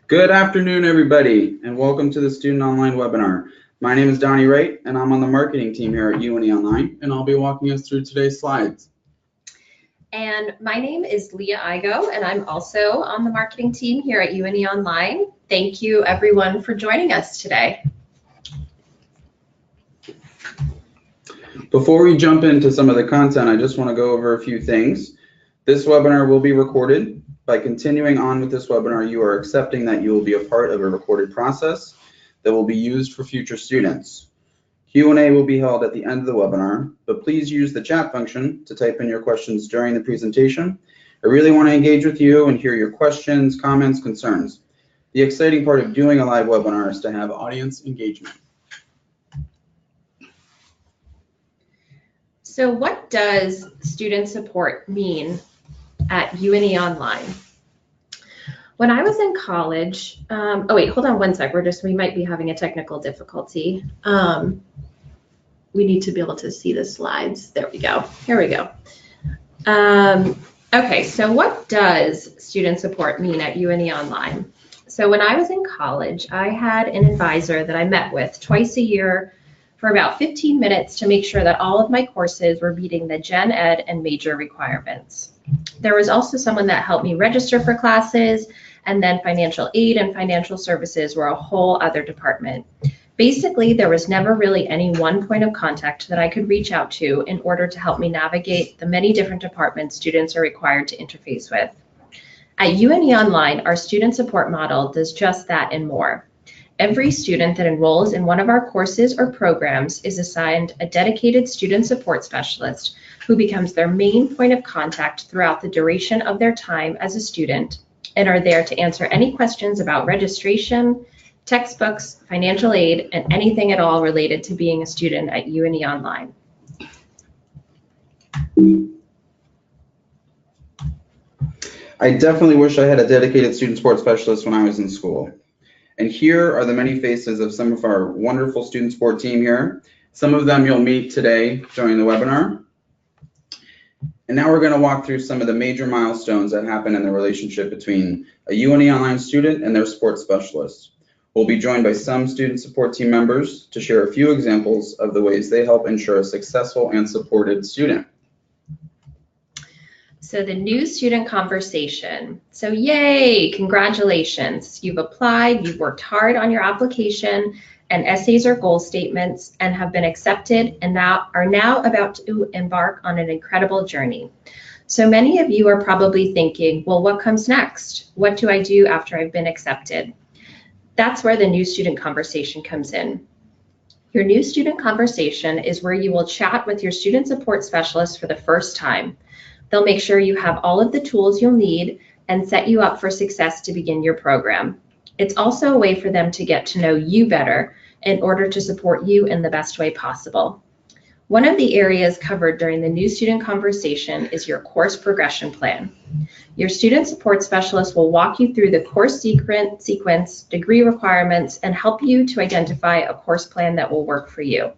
Good afternoon, everybody, and welcome to the Student Online webinar. My name is Donnie Wright, and I'm on the marketing team here at UNE Online, and I'll be walking us through today's slides. And my name is Leah Igo, and I'm also on the marketing team here at UNE Online. Thank you, everyone, for joining us today. Before we jump into some of the content, I just want to go over a few things. This webinar will be recorded. By continuing on with this webinar, you are accepting that you will be a part of a recorded process that will be used for future students. Q&A will be held at the end of the webinar, but please use the chat function to type in your questions during the presentation. I really want to engage with you and hear your questions, comments, concerns. The exciting part of doing a live webinar is to have audience engagement. So what does student support mean at UNE Online? When I was in college, oh wait, hold on one sec. We might be having a technical difficulty. We need to be able to see the slides. There we go. Here we go. Okay, so what does student support mean at UNE Online? So when I was in college, I had an advisor that I met with twice a year for about 15 minutes to make sure that all of my courses were meeting the Gen Ed and major requirements. There was also someone that helped me register for classes, and then financial aid and financial services were a whole other department. Basically, there was never really any one point of contact that I could reach out to in order to help me navigate the many different departments students are required to interface with. At UNE Online, our student support model does just that and more. Every student that enrolls in one of our courses or programs is assigned a dedicated student support specialist who becomes their main point of contact throughout the duration of their time as a student and are there to answer any questions about registration, textbooks, financial aid, and anything at all related to being a student at UNE Online. I definitely wish I had a dedicated student support specialist when I was in school. And here are the many faces of some of our wonderful student support team here. Some of them you'll meet today during the webinar. And now we're going to walk through some of the major milestones that happen in the relationship between a UNE Online student and their support specialist. We'll be joined by some student support team members to share a few examples of the ways they help ensure a successful and supported student. So the new student conversation. So yay, congratulations. You've applied, you've worked hard on your application and essays or goal statements and have been accepted and are now about to embark on an incredible journey. So many of you are probably thinking, well, what comes next? What do I do after I've been accepted? That's where the new student conversation comes in. Your new student conversation is where you will chat with your student support specialist for the first time. They'll make sure you have all of the tools you'll need and set you up for success to begin your program. It's also a way for them to get to know you better in order to support you in the best way possible. One of the areas covered during the new student conversation is your course progression plan. Your student support specialist will walk you through the course sequence, degree requirements, and help you to identify a course plan that will work for you.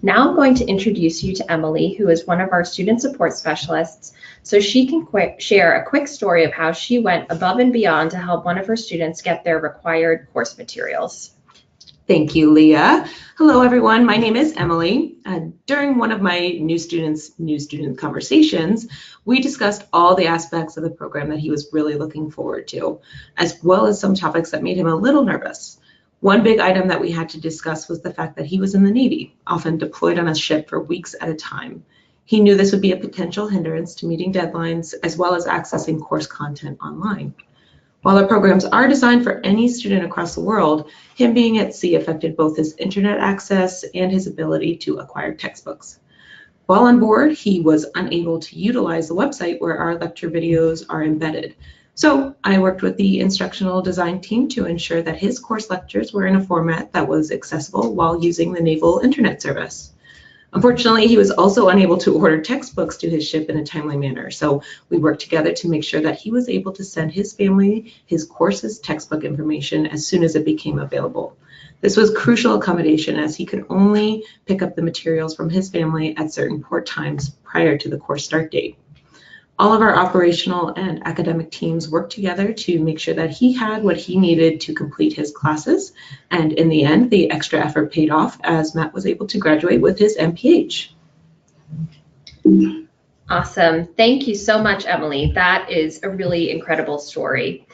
Now I'm going to introduce you to Emily, who is one of our student support specialists, so she can share a quick story of how she went above and beyond to help one of her students get their required course materials. Thank you, Leah. Hello, everyone. My name is Emily. During one of my new student conversations, we discussed all the aspects of the program that he was really looking forward to, as well as some topics that made him a little nervous. One big item that we had to discuss was the fact that he was in the Navy, often deployed on a ship for weeks at a time. He knew this would be a potential hindrance to meeting deadlines, as well as accessing course content online. While our programs are designed for any student across the world, him being at sea affected both his internet access and his ability to acquire textbooks. While on board, he was unable to utilize the website where our lecture videos are embedded. So I worked with the instructional design team to ensure that his course lectures were in a format that was accessible while using the naval internet service. Unfortunately, he was also unable to order textbooks to his ship in a timely manner, so we worked together to make sure that he was able to send his family his course's textbook information as soon as it became available. This was crucial accommodation as he could only pick up the materials from his family at certain port times prior to the course start date. All of our operational and academic teams worked together to make sure that he had what he needed to complete his classes. And in the end, the extra effort paid off as Matt was able to graduate with his MPH. Awesome. Thank you so much, Emily. That is a really incredible story.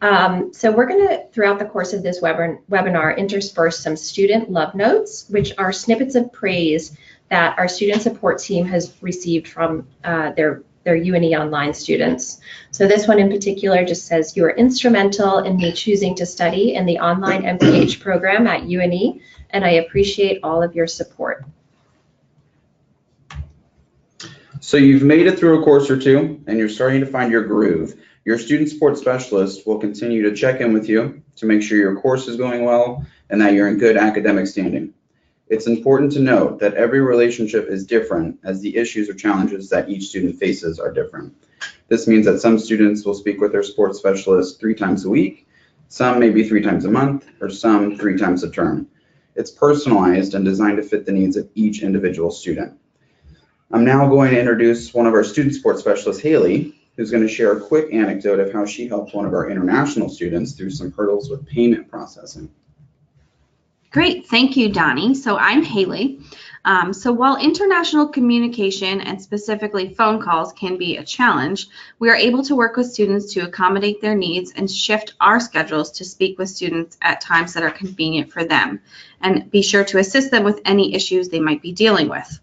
So we're going to, throughout the course of this webinar, intersperse some student love notes, which are snippets of praise that our student support team has received from their UNE Online students. So this one in particular just says, "You are instrumental in me choosing to study in the online MPH program at UNE, and I appreciate all of your support." So you've made it through a course or two, and you're starting to find your groove. Your student support specialist will continue to check in with you to make sure your course is going well and that you're in good academic standing. It's important to note that every relationship is different, as the issues or challenges that each student faces are different. This means that some students will speak with their sports specialist 3 times a week, some maybe 3 times a month, or some 3 times a term. It's personalized and designed to fit the needs of each individual student. I'm now going to introduce one of our student support specialists, Haley, who's going to share a quick anecdote of how she helped one of our international students through some hurdles with payment processing. Great, thank you, Donnie. So I'm Haley. So while international communication and specifically phone calls can be a challenge, we are able to work with students to accommodate their needs and shift our schedules to speak with students at times that are convenient for them, and be sure to assist them with any issues they might be dealing with.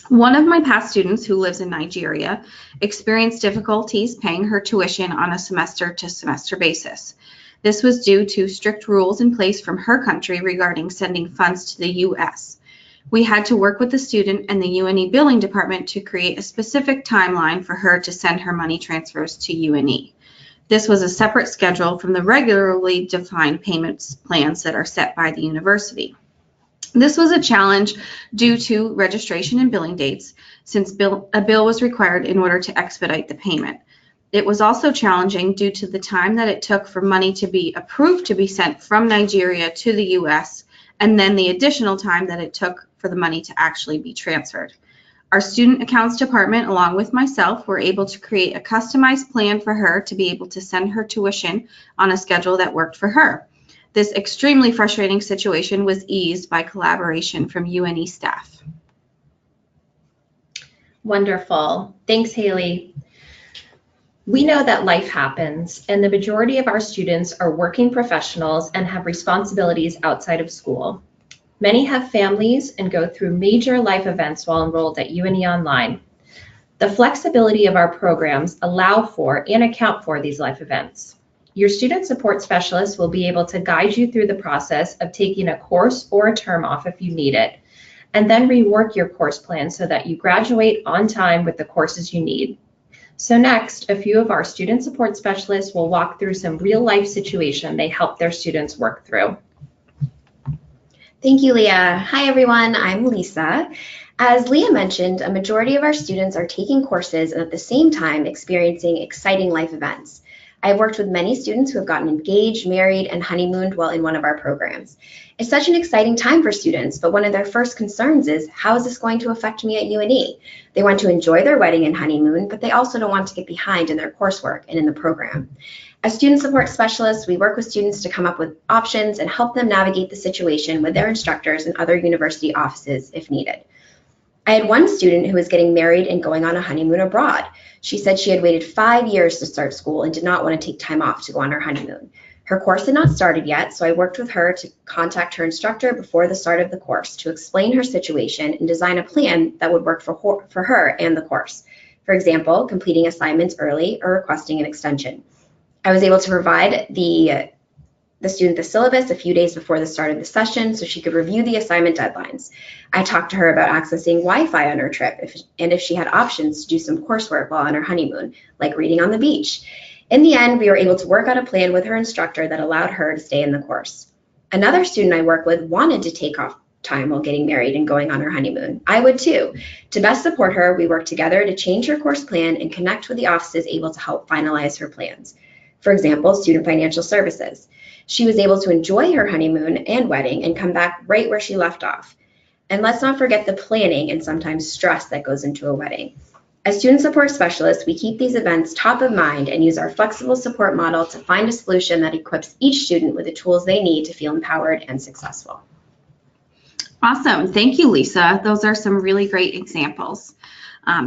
One of my past students, who lives in Nigeria, experienced difficulties paying her tuition on a semester-to-semester basis. This was due to strict rules in place from her country regarding sending funds to the U.S. We had to work with the student and the UNE billing department to create a specific timeline for her to send her money transfers to UNE. This was a separate schedule from the regularly defined payments plans that are set by the university. This was a challenge due to registration and billing dates, since a bill was required in order to expedite the payment. It was also challenging due to the time that it took for money to be approved to be sent from Nigeria to the U.S., and then the additional time that it took for the money to actually be transferred. Our student accounts department, along with myself, were able to create a customized plan for her to be able to send her tuition on a schedule that worked for her. This extremely frustrating situation was eased by collaboration from UNE staff. Wonderful. Thanks, Haley. We know that life happens, and the majority of our students are working professionals and have responsibilities outside of school. Many have families and go through major life events while enrolled at UNE Online. The flexibility of our programs allow for and account for these life events. Your student support specialist will be able to guide you through the process of taking a course or a term off if you need it, and then rework your course plan so that you graduate on time with the courses you need. So next, a few of our student support specialists will walk through some real-life situation they help their students work through. Thank you, Leah. Hi, everyone. I'm Lisa. As Leah mentioned, a majority of our students are taking courses and at the same time experiencing exciting life events. I've worked with many students who have gotten engaged, married, and honeymooned while in one of our programs. It's such an exciting time for students, but one of their first concerns is, how is this going to affect me at UNE? They want to enjoy their wedding and honeymoon, but they also don't want to get behind in their coursework and in the program. As student support specialists, we work with students to come up with options and help them navigate the situation with their instructors and other university offices if needed. I had one student who was getting married and going on a honeymoon abroad. She said she had waited 5 years to start school and did not want to take time off to go on her honeymoon. Her course had not started yet, so I worked with her to contact her instructor before the start of the course to explain her situation and design a plan that would work for her and the course. For example, completing assignments early or requesting an extension. I was able to provide the student the syllabus a few days before the start of the session so she could review the assignment deadlines. I talked to her about accessing Wi-Fi on her trip and if she had options to do some coursework while on her honeymoon, like reading on the beach. In the end, we were able to work out a plan with her instructor that allowed her to stay in the course. Another student I work with wanted to take off time while getting married and going on her honeymoon. I would too. To best support her, we worked together to change her course plan and connect with the offices able to help finalize her plans. For example, Student Financial Services. She was able to enjoy her honeymoon and wedding and come back right where she left off. And let's not forget the planning and sometimes stress that goes into a wedding. As student support specialists, we keep these events top of mind and use our flexible support model to find a solution that equips each student with the tools they need to feel empowered and successful. Awesome. Thank you, Lisa. Those are some really great examples.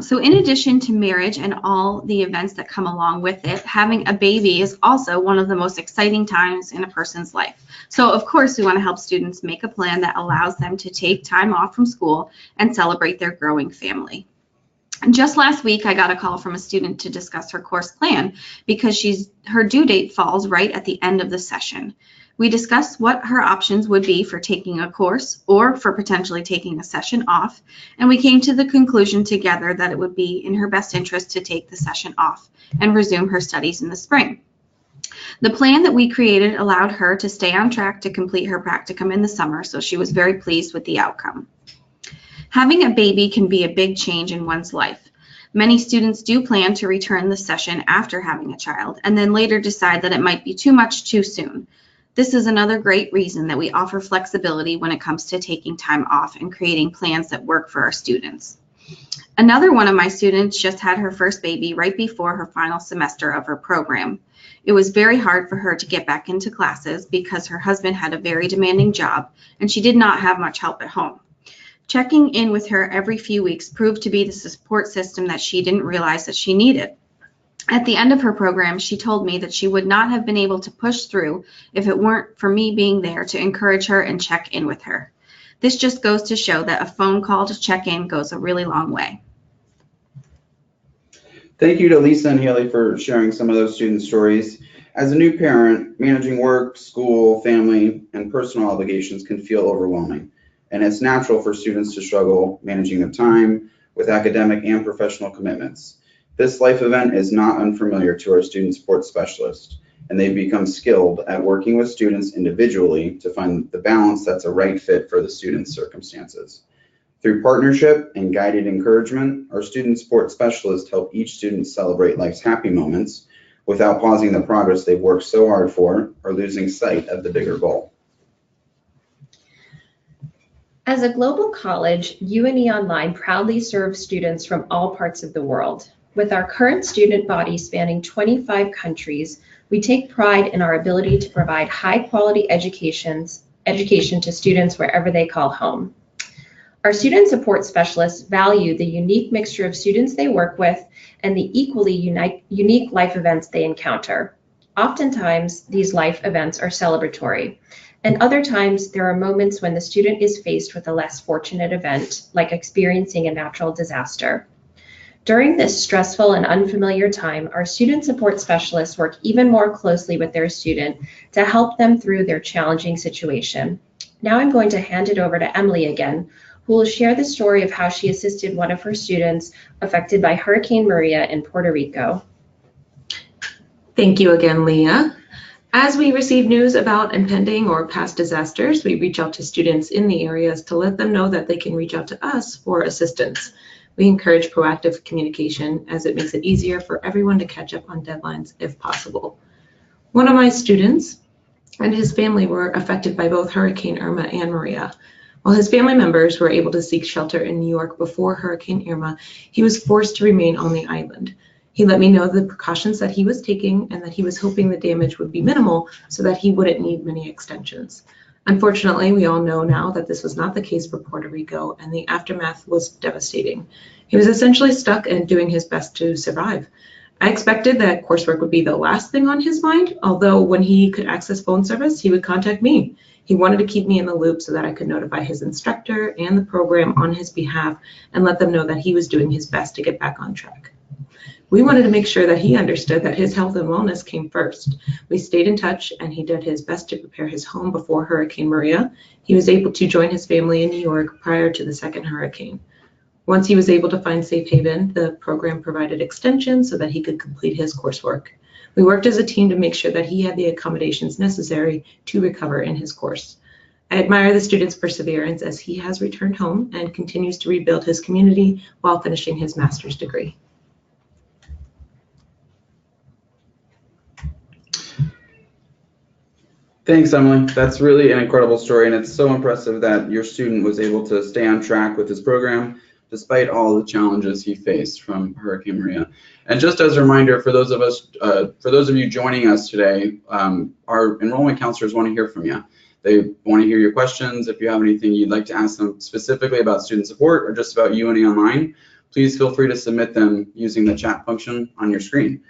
So in addition to marriage and all the events that come along with it, having a baby is also one of the most exciting times in a person's life. So of course, we want to help students make a plan that allows them to take time off from school and celebrate their growing family. And just last week, I got a call from a student to discuss her course plan because her due date falls right at the end of the session. We discussed what her options would be for taking a course or for potentially taking a session off, and we came to the conclusion together that it would be in her best interest to take the session off and resume her studies in the spring. The plan that we created allowed her to stay on track to complete her practicum in the summer, so she was very pleased with the outcome. Having a baby can be a big change in one's life. Many students do plan to return the session after having a child and then later decide that it might be too much too soon. This is another great reason that we offer flexibility when it comes to taking time off and creating plans that work for our students. Another one of my students just had her first baby right before her final semester of her program. It was very hard for her to get back into classes because her husband had a very demanding job and she did not have much help at home. Checking in with her every few weeks proved to be the support system that she didn't realize that she needed. At the end of her program, she told me that she would not have been able to push through if it weren't for me being there to encourage her and check in with her. This just goes to show that a phone call to check in goes a really long way. Thank you to Lisa and Haley for sharing some of those student stories. As a new parent, managing work, school, family, and personal obligations can feel overwhelming, and it's natural for students to struggle managing their time with academic and professional commitments. This life event is not unfamiliar to our student support specialist, and they've become skilled at working with students individually to find the balance that's a right fit for the student's circumstances. Through partnership and guided encouragement, our student support specialists help each student celebrate life's happy moments without pausing the progress they've worked so hard for or losing sight of the bigger goal. As a global college, UNE Online proudly serves students from all parts of the world. With our current student body spanning 25 countries, we take pride in our ability to provide high-quality education to students wherever they call home. Our student support specialists value the unique mixture of students they work with and the equally unique life events they encounter. Oftentimes, these life events are celebratory, and other times there are moments when the student is faced with a less fortunate event, like experiencing a natural disaster. During this stressful and unfamiliar time, our student support specialists work even more closely with their student to help them through their challenging situation. Now I'm going to hand it over to Emily again, who will share the story of how she assisted one of her students affected by Hurricane Maria in Puerto Rico. Thank you again, Leah. As we receive news about impending or past disasters, we reach out to students in the areas to let them know that they can reach out to us for assistance. We encourage proactive communication as it makes it easier for everyone to catch up on deadlines if possible. One of my students and his family were affected by both Hurricane Irma and Maria. While his family members were able to seek shelter in New York before Hurricane Irma, he was forced to remain on the island. He let me know the precautions that he was taking and that he was hoping the damage would be minimal so that he wouldn't need many extensions. Unfortunately, we all know now that this was not the case for Puerto Rico, and the aftermath was devastating. He was essentially stuck and doing his best to survive. I expected that coursework would be the last thing on his mind, although when he could access phone service, he would contact me. He wanted to keep me in the loop so that I could notify his instructor and the program on his behalf and let them know that he was doing his best to get back on track. We wanted to make sure that he understood that his health and wellness came first. We stayed in touch, and he did his best to prepare his home before Hurricane Maria. He was able to join his family in New York prior to the second hurricane. Once he was able to find safe haven, the program provided extensions so that he could complete his coursework. We worked as a team to make sure that he had the accommodations necessary to recover in his course. I admire the student's perseverance as he has returned home and continues to rebuild his community while finishing his master's degree. Thanks, Emily. That's really an incredible story, and it's so impressive that your student was able to stay on track with his program despite all the challenges he faced from Hurricane Maria. And just as a reminder, for those of you joining us today, our enrollment counselors want to hear from you. They want to hear your questions. If you have anything you'd like to ask them specifically about student support or just about UNE Online, please feel free to submit them using the chat function on your screen.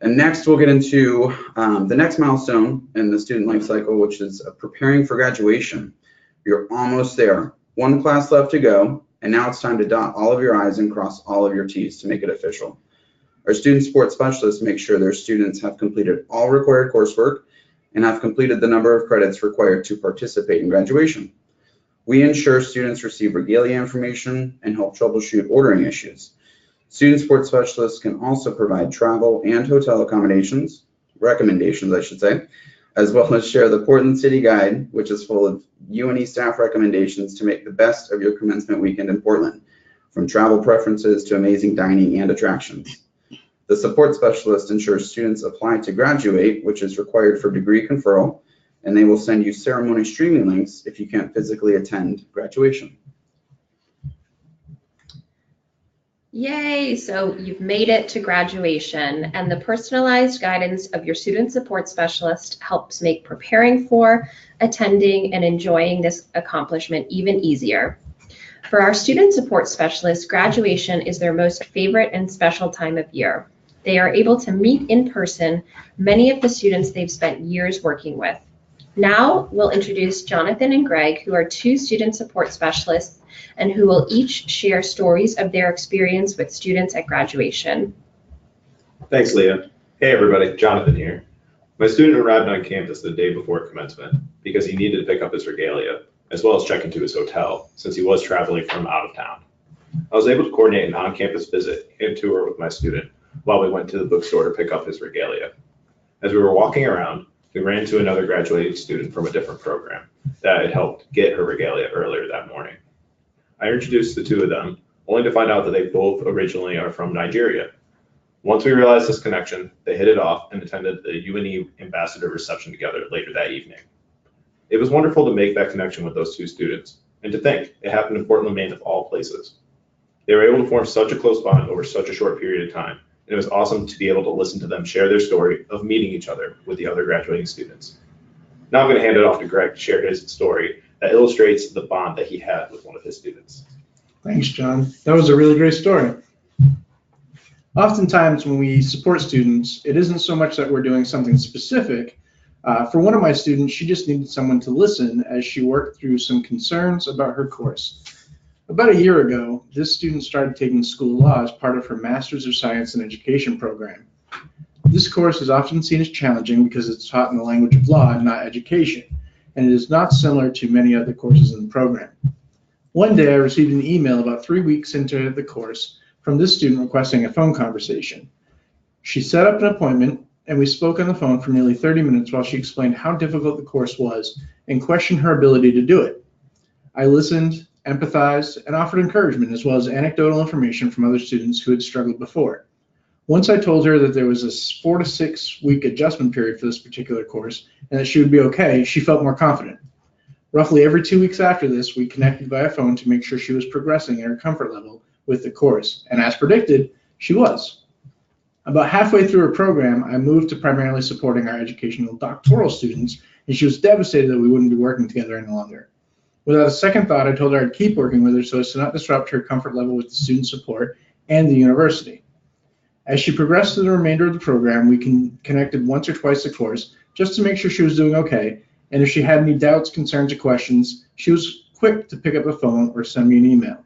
And next, we'll get into the next milestone in the student life cycle, which is preparing for graduation. You're almost there. One class left to go, and now it's time to dot all of your I's and cross all of your T's to make it official. Our student support specialists make sure their students have completed all required coursework and have completed the number of credits required to participate in graduation. We ensure students receive regalia information and help troubleshoot ordering issues. Student support specialists can also provide travel and hotel recommendations, I should say, as well as share the Portland City Guide, which is full of UNE staff recommendations to make the best of your commencement weekend in Portland, from travel preferences to amazing dining and attractions. The support specialist ensures students apply to graduate, which is required for degree conferral, and they will send you ceremony streaming links if you can't physically attend graduation. Yay, so you've made it to graduation, and the personalized guidance of your student support specialist helps make preparing for, attending, and enjoying this accomplishment even easier. For our student support specialists, graduation is their most favorite and special time of year. They are able to meet in person many of the students they've spent years working with. Now we'll introduce Jonathan and Greg, who are two student support specialists and who will each share stories of their experience with students at graduation. Thanks, Leah. Hey everybody, Jonathan here. My student arrived on campus the day before commencement because he needed to pick up his regalia, as well as check into his hotel, since he was traveling from out of town. I was able to coordinate an on-campus visit and tour with my student while we went to the bookstore to pick up his regalia. As we were walking around, we ran into another graduating student from a different program that had helped get her regalia earlier that morning. I introduced the two of them, only to find out that they both originally are from Nigeria. Once we realized this connection, they hit it off and attended the UNE ambassador reception together later that evening. It was wonderful to make that connection with those two students, and to think it happened in Portland, Maine of all places. They were able to form such a close bond over such a short period of time, and it was awesome to be able to listen to them share their story of meeting each other with the other graduating students. Now I'm going to hand it off to Greg to share his story that illustrates the bond that he had with one of his students. Thanks, John. That was a really great story. Oftentimes when we support students, it isn't so much that we're doing something specific. For one of my students, she just needed someone to listen as she worked through some concerns about her course. About a year ago, this student started taking school law as part of her Master's of Science in Education program. This course is often seen as challenging because it's taught in the language of law and not education, and it is not similar to many other courses in the program. One day I received an email about 3 weeks into the course from this student requesting a phone conversation. She set up an appointment and we spoke on the phone for nearly 30 minutes while she explained how difficult the course was and questioned her ability to do it. I listened, empathized, and offered encouragement as well as anecdotal information from other students who had struggled before. Once I told her that there was a 4 to 6 week adjustment period for this particular course and that she would be okay, she felt more confident. Roughly every 2 weeks after this, we connected via phone to make sure she was progressing in her comfort level with the course, and as predicted, she was. About halfway through her program, I moved to primarily supporting our educational doctoral students, and she was devastated that we wouldn't be working together any longer. Without a second thought, I told her I'd keep working with her so as to not disrupt her comfort level with the student support and the university. As she progressed through the remainder of the program, we connected once or twice a course just to make sure she was doing okay, and if she had any doubts, concerns, or questions, she was quick to pick up the phone or send me an email.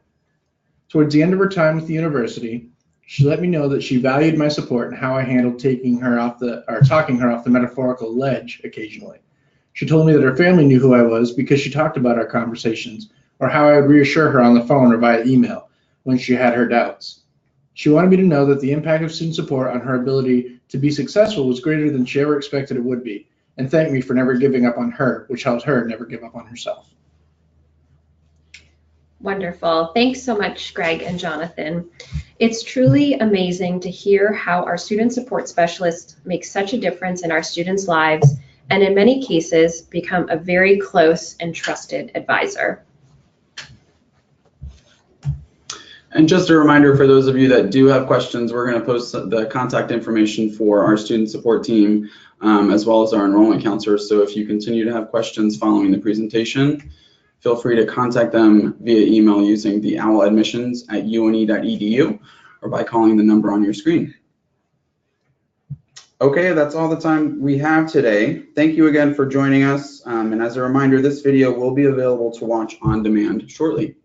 Towards the end of her time with the university, she let me know that she valued my support and how I handled talking her off the metaphorical ledge occasionally. She told me that her family knew who I was because she talked about our conversations or how I would reassure her on the phone or via email when she had her doubts. She wanted me to know that the impact of student support on her ability to be successful was greater than she ever expected it would be, and thanked me for never giving up on her, which helped her never give up on herself. Wonderful. Thanks so much, Greg and Jonathan. It's truly amazing to hear how our student support specialists make such a difference in our students' lives, and in many cases, become a very close and trusted advisor. And just a reminder for those of you that do have questions, we're going to post the contact information for our student support team as well as our enrollment counselors. So if you continue to have questions following the presentation, feel free to contact them via email using the owladmissions@une.edu or by calling the number on your screen. Okay, that's all the time we have today. Thank you again for joining us. And as a reminder, this video will be available to watch on demand shortly.